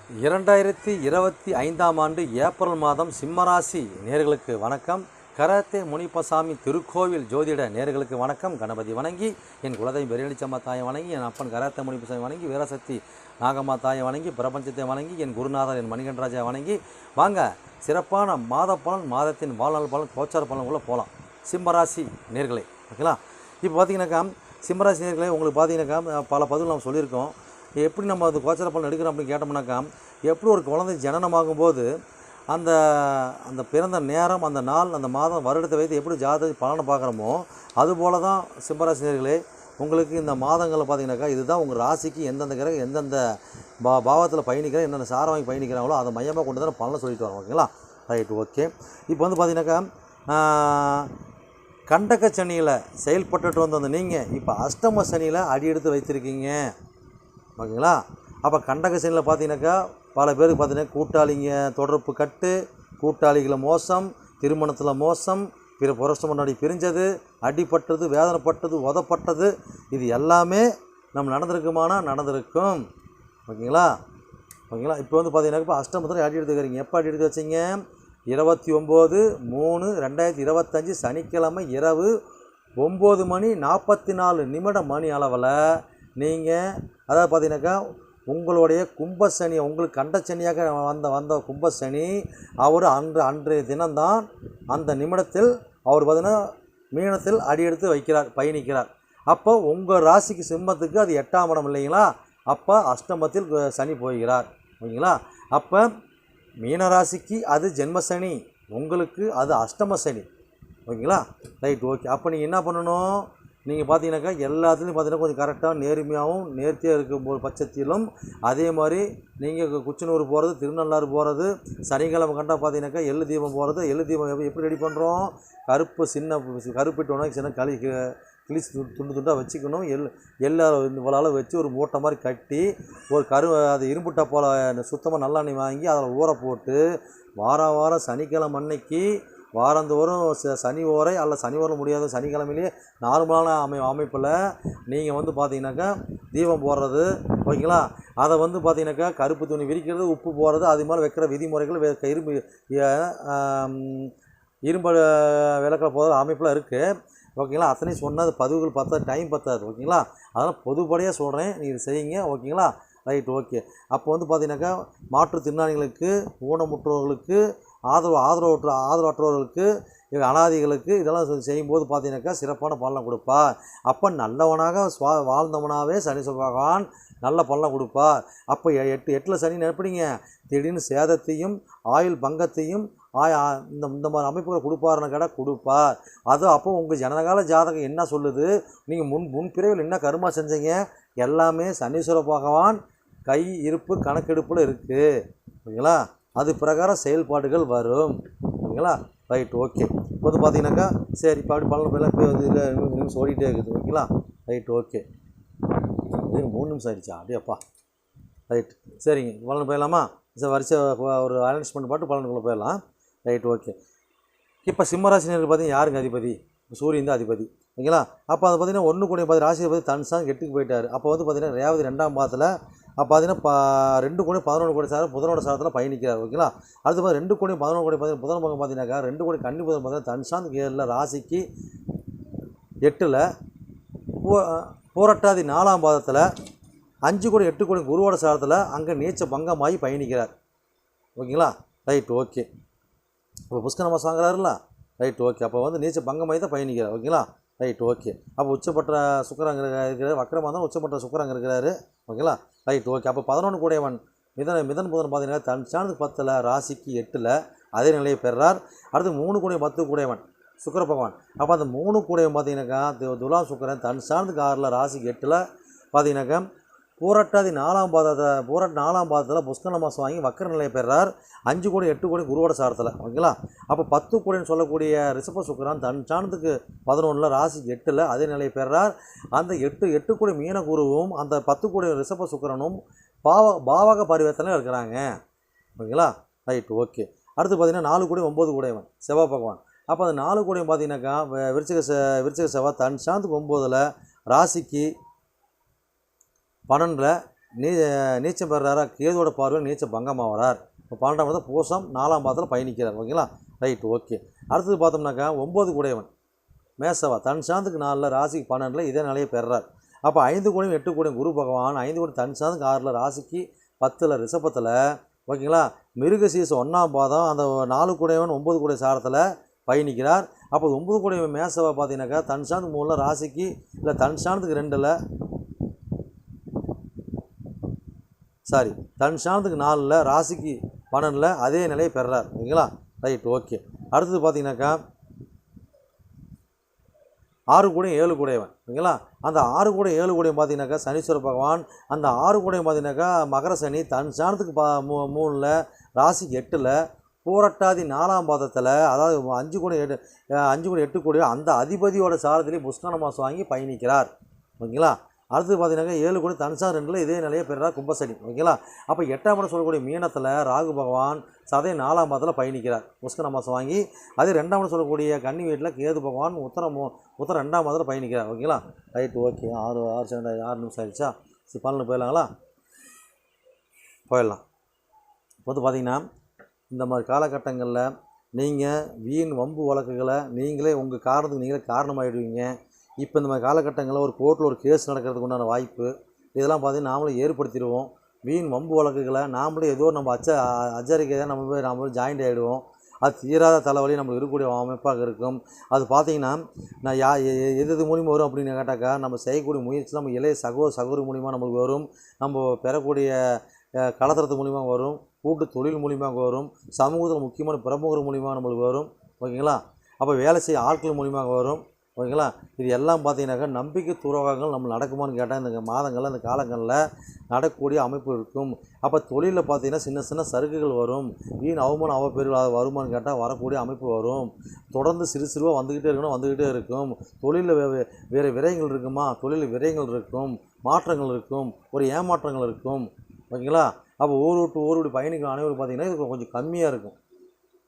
2025ஆம் ஆண்டு ஏப்ரல் மாதம் சிம்மராசி நேர்களுக்கு வணக்கம். கராத்தே முனிப்பசாமி திருக்கோவில் ஜோதிட நேர்களுக்கு வணக்கம். கணபதி வணங்கி, என் குலதெய்வம் பெரியளிச்சம்மா தாயை வணங்கி, என் அப்பன் கராத்தே முனிப்பசாமி வணங்கி, வீரசக்தி நாகம்மா தாயை வணங்கி, பிரபஞ்சத்தை வணங்கி, என் குருநாதர் என் மணிகண்டராஜா வணங்கி வாங்க. சிறப்பான மாத பலன், மாதத்தின் வாழ்நாள் பலன், கோச்சார பலன் உள்ள போகலாம். சிம்மராசி நேர்களே, ஓகேங்களா? இப்போ பார்த்தீங்கன்னாக்கா சிம்மராசி நேர்களே, உங்களுக்கு பார்த்தீங்கன்னாக்கா பல பதிவு நம்ம சொல்லியிருக்கோம். எப்படி நம்ம அது கோச்சார பலன் எடுக்கிறோம் அப்படின்னு கேட்டோம்னாக்கா, எப்படி ஒரு குழந்தை ஜனனமாகும்போது அந்த அந்த பிறந்த நேரம், அந்த நாள், அந்த மாதம், வருடத்தை வைத்து எப்படி ஜாதக பலனை பார்க்குறோமோ அதுபோல தான் சிம்மராசினியர்களே உங்களுக்கு இந்த மாதங்களில் பார்த்தீங்கன்னாக்கா இதுதான் உங்கள் ராசிக்கு எந்தெந்த கிரகம் எந்தெந்த பாவத்தில் பயணிக்கிற எந்தெந்த சாரம் வாங்கி பயணிக்கிறாங்களோ அதை மையமாக கொண்டு தான் பலனை சொல்லிட்டு வரோம். ஓகேங்களா? Right, okay. இப்போ வந்து பார்த்தீங்கன்னாக்கா கண்டக சனியில் செயல்பட்டுட்டு வந்த நீங்கள் இப்போ அஷ்டம சனியில் அடி எடுத்து வைத்திருக்கீங்க. ஓகேங்களா? அப்போ கண்டக சனியில் பார்த்தீங்கன்னாக்கா பல பேருக்கு பார்த்தீங்கன்னா கூட்டாளிங்க தொடர்பு கட்டு, கூட்டாளிகளை மோசம், திருமணத்தில் மோசம், பிற புரட்சி முன்னாடி பிரிஞ்சது, அடிப்பட்டது, வேதனைப்பட்டது, உதப்பட்டது, இது எல்லாமே நம்ம நடந்திருக்கும். ஓகேங்களா? ஓகேங்களா? இப்போ வந்து பார்த்தீங்கன்னாக்கா இப்போ அஷ்டமத்தில் அடி எடுத்துக்கிறீங்க. எப்போ அடி எடுத்து வச்சிங்க? 29/3/2025 சனிக்கிழமை இரவு 9:44 மணி அளவில் நீங்கள், அதாவது பார்த்தீங்கன்னாக்கா உங்களுடைய கும்பசனி, உங்களுக்கு கண்டசனியாக வந்த கும்பசனி அவர் அன்றைய தினம்தான் அந்த நிமிடத்தில் அவர் பார்த்தீங்கன்னா மீனத்தில் அடி எடுத்து வைக்கிறார், பயணிக்கிறார். அப்போ உங்கள் ராசிக்கு சிம்மத்துக்கு அது 8ஆம் இடம் இல்லைங்களா? அப்போ அஷ்டமத்தில் சனி போகிறார். ஓகேங்களா? அப்போ மீனராசிக்கு அது ஜென்மசனி, உங்களுக்கு அது அஷ்டம சனி. ஓகேங்களா? Right, okay. அப்போ நீங்கள் என்ன பண்ணணும்? நீங்கள் பார்த்தீங்கன்னாக்கா எல்லாத்துலேயும் பார்த்தீங்கன்னா கொஞ்சம் கரெக்டாக நேர்மையாகவும் நேர்த்தியாக இருக்கும் பட்சத்திலும், அதே மாதிரி நீங்கள் குச்சனூர் போகிறது, திருநள்ளாறு போகிறது, சனிக்கிழமை கண்டால் பார்த்தீங்கன்னாக்கா எள்ளு தீபம் போகிறது. எள்ளு தீபம் எப்படி ரெடி பண்ணுறோம்? கருப்பிட்டோன்னா சின்ன கிழிச்சு துண்டாக வச்சுக்கணும். எல்லாரும் இவ்வளோ வச்சு ஒரு மூட்டை மாதிரி கட்டி ஒரு அது இரும்புட்டா போல் சுத்தமாக நல்லெண்ணெய் வாங்கி அதில் ஊற போட்டு வாரம் சனிக்கிழமை அன்னைக்கு வாரந்தோறும் சனி ஓரை அல்ல சனி ஓர முடியாத சனிக்கிழமையிலேயே நார்மலான அமைப்பில் நீங்கள் வந்து பார்த்தீங்கன்னாக்கா தீபம் போடுறது. ஓகேங்களா? அதை வந்து பார்த்தீங்கன்னாக்கா கருப்பு துணி விரிக்கிறது, உப்பு போடுறது, அது மாதிரி வைக்கிற விதிமுறைகள் இரும்பு விளக்கில் போகிற அமைப்பில் இருக்குது. ஓகேங்களா? அத்தனையும் சொன்னது பதிவுகள் பார்த்தா டைம் பத்தாது. ஓகேங்களா? அதெல்லாம் பொதுப்படையாக சொல்கிறேன், நீங்கள் செய்யுங்க. ஓகேங்களா? Right, okay. அப்போ வந்து பார்த்தீங்கன்னாக்கா மாற்றுத்திறனாளிகளுக்கு, ஊனமுற்றவர்களுக்கு, ஆதரவற்றவர்களுக்கு, அனாதிகளுக்கு இதெல்லாம் செய்யும்போது பார்த்தீங்கன்னாக்கா சிறப்பான பலனை கொடுப்பார். அப்போ நல்லவனாக வாழ்ந்தவனாகவே சனி பகவான் நல்ல பலனை கொடுப்பார். அப்போ எட்டில் சனி நினைப்பீங்க, திடீர்னு சேதத்தையும் ஆயுள் பங்கத்தையும் இந்த மாதிரி அமைப்புகளை கொடுப்பாருன்னு கேட்டால் கொடுப்பார். அது அப்போ உங்கள் ஜனகால ஜாதகம் என்ன சொல்லுது, நீங்கள் முன்பிறவில் என்ன கருமா செஞ்சீங்க, எல்லாமே சனீஸ்வர பகவான் கை இருப்பு கணக்கெடுப்பில் இருக்குது. ஓகேங்களா? அது பிரகாரம் செயல்பாடுகள் வரும். ஓகேங்களா? Right, okay. இப்போ வந்து பார்த்தீங்கன்னாக்கா சரி, இப்போ அப்படி பலன் போயிடலாம். இப்போ வந்து இல்லை நிமிஷம் ஓடிட்டே இருக்குது. ஓகேங்களா? Right, okay. 3 நிமிஷம் ஆகிடுச்சா? அப்படியேப்பா. ரைட், சரிங்க. பலன் போயிடலாமா? சரி, வரிசை ஒரு அனௌன்ஸ்மெண்ட் பாட்டு பலனுக்குள்ளே போயிடலாம். Right, okay. இப்போ சிம்மராசினியர்கள் பார்த்தீங்கன்னா யாருங்க அதிபதி? சூரியன் தான் அதிபதி. ஓகேங்களா? அப்போ அதை பார்த்தீங்கன்னா 1 கூட 10 ராசியை பற்றி தன்சாங்க 8க்கு போயிட்டார். அப்போ வந்து பார்த்தீங்கன்னா ரேவதி 2ஆம் பாதத்தில், அப்போ பார்த்தீங்கன்னா 2 கோடி 11 கோடி சாரம் புதனோட சாரத்தில் பயணிக்கிறார். ஓகேங்களா? அடுத்து பார்த்து 2 கோடி 11 கோடி பார்த்தீங்கன்னா புதன் பக்கம் பார்த்தீங்கன்னாக்கா 2 கோடி கன்னி புதன் பார்த்தீங்கன்னா தன்சாந்த் 7ல் ராசிக்கு 8ல் பூரட்டாதி 4ஆம் பாதத்தில் 5 கோடி 8 கோடி குருவோட சாரத்தில் அங்கே நீச்ச பங்கமாகி பயணிக்கிறார். ஓகேங்களா? Right, okay. இப்போ புஷ்கர மாதம் வாங்குறாருல. Right, okay. அப்போ வந்து நீச்ச பங்கமாகி தான் பயணிக்கிறார். ஓகேங்களா? Right, okay. அப்போ உச்சப்பட்ட சுக்கரங்க இருக்கிறார், வக்கரமாக தான் உச்சப்பட்ட சுக்கரங்க இருக்கிறாரு. ஓகேங்களா? Right, okay. அப்போ 11 கூடையவன் மிதன் புதன் பார்த்தீங்கன்னா தன் சாணத்துக்கு 10ல் ராசிக்கு 8ல் அதே நிலையை பெறார். அடுத்து 3 கூடிய 10 கூடையவன் சுக்கர பகவான். அப்போ அந்த 3 கூடையவன் பார்த்தீங்கன்னாக்கா துலாம் சுக்கரன் தன் சாணத்துக்கு 6ல் ராசிக்கு 8ல் பார்த்தீங்கன்னாக்கா பூரட்டாதி 4ஆம் பாதத்தில் புஷ்கர மாதம் வாங்கி வக்கர நிலையை பெறார். 5 கோடி 8 கோடி குருவோட சாரத்தில். ஓகேங்களா? அப்போ 10 கோடின்னு சொல்லக்கூடிய ரிஷப சுக்கரன் தன் சாணத்துக்கு 11ல் ராசிக்கு 8ல் அதே நிலையை பெறார். அந்த 8 கோடி மீன குருவும் அந்த 10 கோடி ரிஷப சுக்கரனும் பாவக பரிவர்த்தனை இருக்கிறாங்க. ஓகேங்களா? Right, okay. அடுத்து பார்த்தீங்கன்னா 4 கோடி 9 கோடியவன் செவ்வாய் பகவான். அப்போ அந்த 4 கோடியும் பார்த்தீங்கன்னாக்கா விருச்சிக செவ்வாய் தன் சாணத்துக்கு 9ல் ராசிக்கு 12ல் நீ நீச்சம் பெறாரா கேதுவோட பார்வையில் நீச்சம் பங்கமாகிறார். இப்போ 12ஆம் இடத்துல பூசம் 4ஆம் பாதத்தில் பயணிக்கிறார். ஓகேங்களா, ரைட், ஓகே. அடுத்தது பார்த்தோம்னாக்கா 9 கூடையவன் மேசவா தன் சாந்துக்கு 4 ராசிக்கு 12 இதே நிலையை பெறார். அப்போ 5 கூடையும் 8 கூடையும் குரு பகவான் 5 கூடை தன் சாந்துக்கு 6 ராசிக்கு 10 ரிஷபத்தில். ஓகேங்களா, மிருகசீச 1ஆம் பாதம் அந்த 4 கூடையவன் 9 கூடை சாரத்தில் பயணிக்கிறார். அப்போ 9 கூடையவன் மேசவா பார்த்தீங்கன்னாக்கா தன் சாந்துக்கு 3 ராசிக்கு இல்லை தன் சாந்துக்கு 2 சாரி தன் சாணத்துக்கு 4 ராசிக்கு 12 அதே நிலையை பெறார். ஓகேங்களா, ரைட், ஓகே. அடுத்தது பார்த்தீங்கன்னாக்கா 6 கூடையும் 7 கூடையவன். ஓகேங்களா, அந்த 6 கூடையும் 7 கூடையும் பார்த்தீங்கன்னாக்கா சனீஸ்வர பகவான் அந்த 6 கூடையும் பார்த்தீங்கன்னாக்கா மகர சனி தன் சாணத்துக்கு 3 ராசிக்கு 8 பூரட்டாதி 4ஆம் பாதத்தில், அதாவது 5 கூடை 8 கூடை அந்த அதிபதியோட சாரத்திலே புஷ்கர மாதம் வாங்கி பயணிக்கிறார். ஓகேங்களா, அடுத்தது பார்த்தீங்கன்னாக்கா 7 கூடை தன்சா 2 இதே நிலையை பெறார் கும்பசனி. ஓகேங்களா, அப்போ 8ஆம் இடம் சொல்லக்கூடிய மீனத்தில் ராகு பகவான் சதை 4ஆம் பாதத்தில் பயணிக்கிறார் புஷ்கர மாதம் வாங்கி. அதே 2ஆம் இடம் சொல்லக்கூடிய கன்னி வீட்டில் கேது பகவான் உத்தரம் 2ஆம் பாதத்தில் பயணிக்கிறார். ஓகேங்களா, ரைட், ஓகே. 6 நிமிஷம் ஆயிடுச்சா? சரி, 12 போயிடலாங்களா? போயிடலாம். இப்போ வந்து பார்த்தீங்கன்னா இந்த மாதிரி காலகட்டங்களில் நீங்கள் வீண் வம்பு வழக்குகளை நீங்களே உங்கள் காரணத்துக்கு நீங்களே காரணமாகிடுவீங்க. இப்போ இந்த மாதிரி காலகட்டங்களில் ஒரு கோர்ட்டில் ஒரு கேஸ் நடக்கிறதுக்கு உண்டான வாய்ப்பு இதெல்லாம் பார்த்தீங்கன்னா நாமளே ஏற்படுத்திடுவோம். வீண் வம்பு வழக்குகளை நாமளே ஏதோ நம்ம அச்சரிக்கை தான் நம்ம போய் ஜாயிண்ட் ஆகிடுவோம். அது தீராத தலைவலி நம்மளுக்கு இருக்கக்கூடிய அமைப்பாக இருக்கும். அது பார்த்தீங்கன்னா நான் எது மூலியமாக வரும் அப்படின்னு கேட்டாக்கா நம்ம செய்யக்கூடிய முயற்சி நம்ம இளைய சகோதர மூலிமா நம்மளுக்கு வரும். நம்ம பெறக்கூடிய கலத்துறது மூலிமா வரும். கூட்டு தொழில் மூலியமாக வரும். சமூகத்தில் முக்கியமான பிரமுகர் மூலிமா நம்மளுக்கு வரும். ஓகேங்களா, அப்போ வேலை செய்ய ஆட்கள் மூலியமாக வரும். ஓகேங்களா, இது எல்லாம் பார்த்தீங்கன்னாக்கா நம்பிக்கை துரோகங்கள் நம்ம நடக்குமான்னு கேட்டால் இந்த மாதங்களில் இந்த காலங்களில் நடக்கக்கூடிய அமைப்பு இருக்கும். அப்போ தொழிலில் பார்த்தீங்கன்னா சின்ன சின்ன சறுக்குகள் வரும். வீண் அவமானம் அவப்பேர்கள் வருமானு கேட்டால் வரக்கூடிய அமைப்பு வரும். தொடர்ந்து சிறுவாக வந்துக்கிட்டே இருக்கும். தொழிலில் வேறு விரயங்கள் இருக்குமா? தொழிலில் விரயங்கள் இருக்கும், மாற்றங்கள் இருக்கும், ஒரு ஏமாற்றங்கள் இருக்கும். ஓகேங்களா, அப்போ ஊர் விட்டு பயணிகள் அனைவரும் பார்த்தீங்கன்னா இது கொஞ்சம் கம்மியாக இருக்கும்.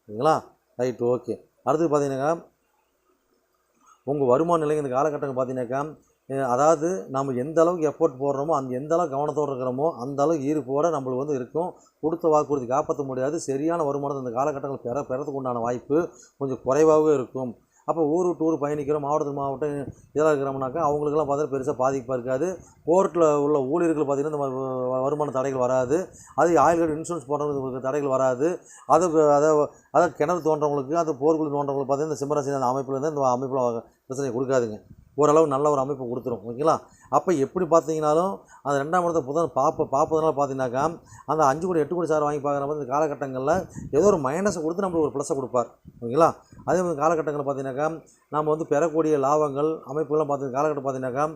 ஓகேங்களா, ரைட், ஓகே. அடுத்து பார்த்தீங்கன்னாக்கா உங்கள் வருமான நிலை இந்த காலகட்டங்கள் பார்த்தீங்கன்னாக்கா அதாவது நம்ம எந்த அளவுக்கு எஃபோர்ட் போடுறோமோ எந்த அளவுக்கு கவனத்தோடு இருக்கிறோமோ அந்த அளவுக்கு ஈர்ப்போடு நம்மளுக்கு வந்து இருக்கும். கொடுத்த வாக்குறுதி காப்பாற்ற முடியாது. சரியான வருமானத்தை இந்த காலகட்டங்கள் பெறத்துக்கு உண்டான வாய்ப்பு கொஞ்சம் குறைவாகவே இருக்கும். அப்போ ஊர் விட்டு பயணிக்கிறோம், மாவட்டம் இதெல்லாம் இருக்கிறோம்னாக்கா அவங்களுக்கெல்லாம் பார்த்தா பெருசாக பாதிப்பாக இருக்காது. கோர்ட்டில் உள்ள ஊழியர்கள் பார்த்திங்கன்னா இந்த வருமான தடைகள் வராது. அது ஆயில் கார்டு இன்சூரன்ஸ் போடுறவங்களுக்கு தடைகள் வராது. அதை கிணறு தோன்றவங்களுக்கு அந்த போர்க்குழி தோன்றவங்களுக்கு பார்த்திங்கன்னா இந்த சிம்மராசி அந்த அமைப்புலேருந்து இந்த அமைப்பில் பிரச்சனை கொடுக்காதுங்க. ஓரளவு நல்ல ஒரு அமைப்பு கொடுத்துரும். ஓகேங்களா, அப்போ எப்படி பார்த்தீங்கன்னாலும் அந்த 2ஆம் இடத்தை புதன் பார்ப்பதுனால பார்த்தீங்கன்னாக்கா அந்த 5 கோடி 8 கோடி சார் வாங்கி பார்க்குற மாதிரி இந்த காலகட்டங்களில் ஏதோ ஒரு மைனஸை கொடுத்து நம்மளுக்கு ஒரு ப்ளஸை கொடுப்பார். ஓகேங்களா, அதே மாதிரி காலகட்டங்களில் பார்த்தீங்கன்னாக்கா நம்ம வந்து பெறக்கூடிய லாபங்கள் அமைப்புகள்லாம் பார்த்து காலகட்டம் பார்த்தீங்கன்னாக்கா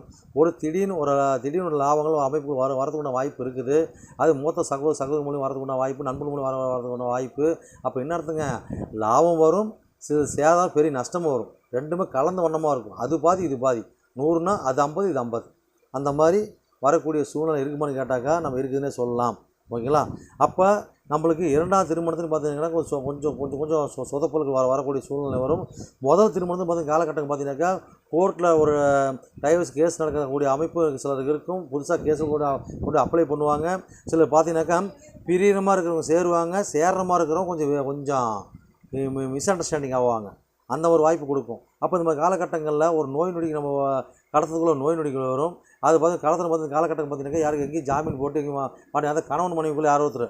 ஒரு திடீர்னு லாபங்கள் அமைப்பு வரதுக்குள்ள வாய்ப்பு இருக்குது. அது மூத்த சகோதர மூலியம் வரதுக்குள்ள வாய்ப்பு, நண்பர்கள் மூலியம் வரதுக்குள்ள வாய்ப்பு. அப்போ என்ன அர்த்தங்க, லாபம் வரும், சேதம் பெரிய நஷ்டமும் வரும். ரெண்டுமே கலந்த வண்ணமாக இருக்கும். அது பாதி இது பாதி, 100னா அது 50 இது 50 அந்த மாதிரி வரக்கூடிய சூழ்நிலை இருக்குமான்னு கேட்டாக்கா நம்ம இருக்குதுன்னே சொல்லலாம். ஓகேங்களா, அப்போ நம்மளுக்கு 2ஆம் திருமணத்துன்னு பார்த்தீங்கன்னா கொஞ்சம் சொதப்பலுக்கு வரக்கூடிய சூழ்நிலை வரும். முதல் திருமணத்துன்னு பார்த்தீங்கன்னா காலகட்டம் பார்த்தீங்கன்னாக்கா கோர்ட்டில் ஒரு டைவர்ஸ் கேஸ் நடக்கக்கூடிய அமைப்பு சிலருக்கு இருக்கும். புதுசாக கேஸு கூட அப்ளை பண்ணுவாங்க. சிலர் பார்த்தீங்கன்னாக்கா பிரியமாக இருக்கிறவங்க சேருவாங்க, சேர்ற மாதிரி இருக்கிறவங்க கொஞ்சம் மிஸ் அண்டர்ஸ்டாண்டிங் ஆவாங்க. அந்த ஒரு வாய்ப்பு கொடுக்கும். அப்போ இந்த மாதிரி காலகட்டங்களில் ஒரு நோய் நொடிக்கு நம்ம கடத்துக்குள்ளே நோய் நொடிகள் வரும். அது கடத்தில் காலகட்டம் பார்த்தீங்கன்னா யாருக்கு எங்கேயும் ஜாமீன் போட்டு எங்கேயும் அந்த கணவன் மனைவிக்குள்ளே யாரோ ஒருத்தர்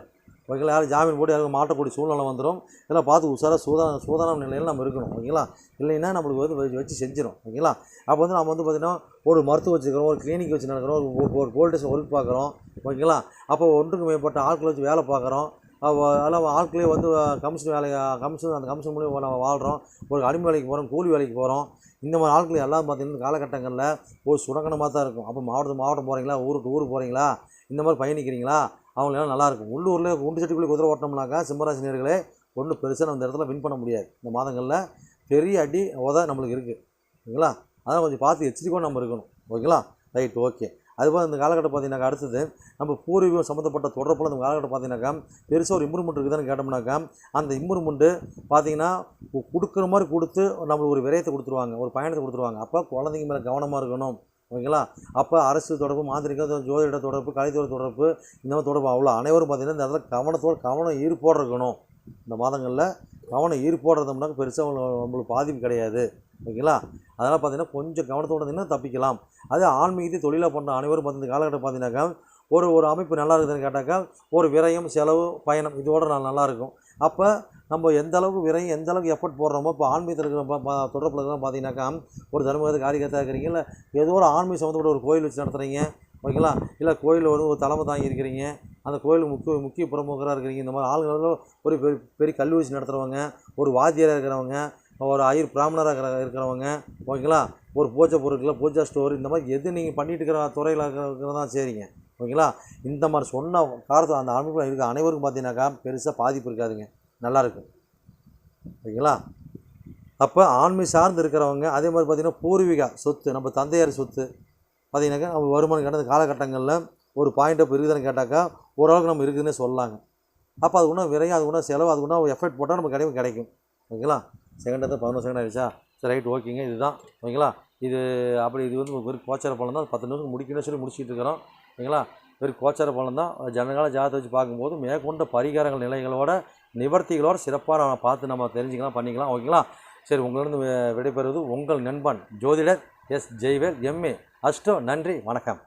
ஓகேங்களா யாரும் ஜாமீன் போட்டு யாருக்கும் மாட்டக்கூடிய சூழ்நிலை வந்துடும். இதெல்லாம் பார்த்து உஷாராக சூதான நிலையில் நம்ம இருக்கணும். ஓகேங்களா, இல்லைன்னா நம்மளுக்கு வச்சு செஞ்சிடும். ஓகேங்களா, அப்போ நம்ம பார்த்திங்கன்னா ஒரு மருத்துவம் வச்சுக்கிறோம், ஒரு கிளினிக் வச்சு நடக்கிறோம், ஒரு போலீஸ் ஸ்டேஷன் ஒர்க் பார்க்குறோம். ஓகேங்களா, அப்போ ஒன்றுக்கு மேற்பட்ட ஆட்களை வச்சு வேலை பார்க்குறோம். அதெல்லாம் ஆட்களே அந்த கமிஷன் மூலியம் நம்ம வாழ்கிறோம். ஒரு அடிமை வேலைக்கு போகிறோம், கூலி வேலைக்கு போகிறோம். இந்த மாதிரி ஆட்கள் எல்லாம் பார்த்திங்கன்னா காலகட்டங்களில் ஒரு சுரங்கமாக தான் இருக்கும். அப்போ மாவட்டம் போகிறீங்களா, ஊருக்கு போகிறீங்களா, இந்த மாதிரி பயணிக்கிறீங்களா, அவங்களெல்லாம் நல்லாயிருக்கும். உள்ளூரில் குண்டு சட்டிக்குள்ளே குதிரை ஓட்டினோம்னாக்கா சிம்மராசி நேயர்களே ஒன்றும் பெருசாக நம்ம இந்த இடத்துல வின் பண்ண முடியாது. இந்த மாதங்களில் பெரிய அடி நம்மளுக்கு இருக்குது. ஓகேங்களா, அதனால் கொஞ்சம் பார்த்து எச்சரிக்கையாக நம்ம இருக்கணும். ஓகேங்களா, ரைட், ஓகே. அதுபோல் இந்த காலகட்டம் பார்த்தீங்கன்னாக்கா அடுத்தது நம்ம பூர்வீகம் சம்மந்தப்பட்ட தொடர்பில் இந்த காலகட்டம் பார்த்தீங்கன்னாக்கா பெருசாக ஒரு இம்ப்ரூவ்மெண்ட் இருக்குதுன்னு கேட்டோம்னாக்கா அந்த இம்ப்ரூவ்மெண்ட்டு பார்த்தீங்கன்னா கொடுக்குற மாதிரி கொடுத்து நம்மளுக்கு ஒரு விரயத்தை கொடுத்துருவாங்க, ஒரு பயணத்தை கொடுத்துருவாங்க. அப்போ குழந்தைங்க மேலே கவனமாக இருக்கணும். ஓகேங்களா. அப்போ அரசு தொடர்பு, மாந்திரிக ஜோதிட தொடர்பு, கலைத்துறை தொடர்பு, இந்த மாதிரி தொடர்பு அவ்வளோ அனைவரும் பார்த்திங்கன்னா இந்த இடத்துல கவனம் ஈர்ப்போடு இருக்கணும். இந்த மாதங்களில் கவனம் ஈர்ப்போடு இருந்தோம்னாக்க பெருசாக நம்மளுக்கு பாதிப்பு கிடையாது. ஓகேங்களா. அதனால் பார்த்திங்கன்னா கொஞ்சம் கவனத்தோடு இருந்தீங்கன்னா தப்பிக்கலாம். அதே ஆன்மீகத்தை தொழிலாக பண்ணுற அனைவரும் பார்த்து இந்த காலகட்டம் பார்த்தீங்கன்னாக்கா ஒரு அமைப்பு நல்லா இருக்குதுன்னு கேட்டாக்கா ஒரு விரயம், செலவு, பயணம் இதோட நல்லாயிருக்கும். அப்போ நம்ம எந்த அளவுக்கு விரயம், எந்த அளவுக்கு எஃபர்ட் போடுறோமோ, இப்போ ஆன்மீகத்தில் இருக்கிற தொடர்பில் இருக்கிற பார்த்தீங்கன்னாக்கா ஒரு தர்மகத்தை காரியகர்த்தா இருக்கிறீங்க, இல்லை ஏதோ ஒரு ஆன்மீக சம்மந்தப்பட்ட ஒரு கோயில் வச்சு நடத்துகிறீங்க. ஓகேங்களா. இல்லை கோயிலில் ஒரு தலைமை தாங்கி இருக்கிறீங்க, அந்த கோயிலுக்கு முக்கிய பிரமுகராக இருக்கிறீங்க. இந்த மாதிரி ஆளுங்களும் ஒரு பெரிய கல்வி வச்சு நடத்துகிறவங்க, ஒரு வாத்தியாராக இருக்கிறவங்க, ஒரு ஐயர் பிராமணராக இருக்கிறவங்க. ஓகேங்களா. ஒரு பூஜை பொருட்கள், பூஜா ஸ்டோர், இந்த மாதிரி எது நீங்கள் பண்ணிட்டு இருக்கிற துறையில் இருக்கிறதா சரிங்க. ஓகேங்களா. இந்த மாதிரி சொன்ன காலத்தில் அந்த அமைப்பில் இருக்கிற அனைவருக்கும் பார்த்தீங்கன்னாக்கா பெருசாக பாதிப்பு இருக்காதுங்க, நல்லாயிருக்கும். ஓகேங்களா. அப்போ ஆன்மீக சார்ந்து இருக்கிறவங்க அதே மாதிரி பார்த்திங்கன்னா பூர்வீக சொத்து, நம்ம தந்தையார் சொத்து பார்த்திங்கனாக்கா நம்ம வருமானம் கடந்த காலகட்டங்களில் ஒரு பாயிண்ட் அப் இருக்குதுன்னு கேட்டாக்கா ஓரளவுக்கு நம்ம இருக்குதுன்னே சொல்லலாங்க. அப்போ அதுக்குன்னா விரையும், அதுக்குன்னா செலவு, அதுக்குன்னா எஃபர்ட் போட்டால் நம்ம கிடைக்கும். ஓகேங்களா. செகண்ட் 11 செகண்ட் ஆகிடுச்சா? சரி, ரைட், ஓகேங்க. இதுதான் ஓகேங்களா. இது வெறும் கோச்சார பலன் தான். 10 நிமிஷம் முடிக்கணும்னு சொல்லி முடிச்சுட்டு இருக்கிறோம். ஓகேங்களா. வெறும் கோச்சார பலன் தான். ஜனகால ஜாதகத்தை வச்சு பார்க்கும்போது மேற்கொண்ட பரிகாரங்கள் நிலைகளோட நிவர்த்திகளோட சிறப்பாக பார்த்து நம்ம தெரிஞ்சுக்கலாம், பண்ணிக்கலாம். ஓகேங்களா. சரி, உங்களிடம் விடைபெறுவது உங்கள் நண்பன் ஜோதிடர் எஸ். ஜெய்வேல், MA அஷ்டோ. நன்றி, வணக்கம்.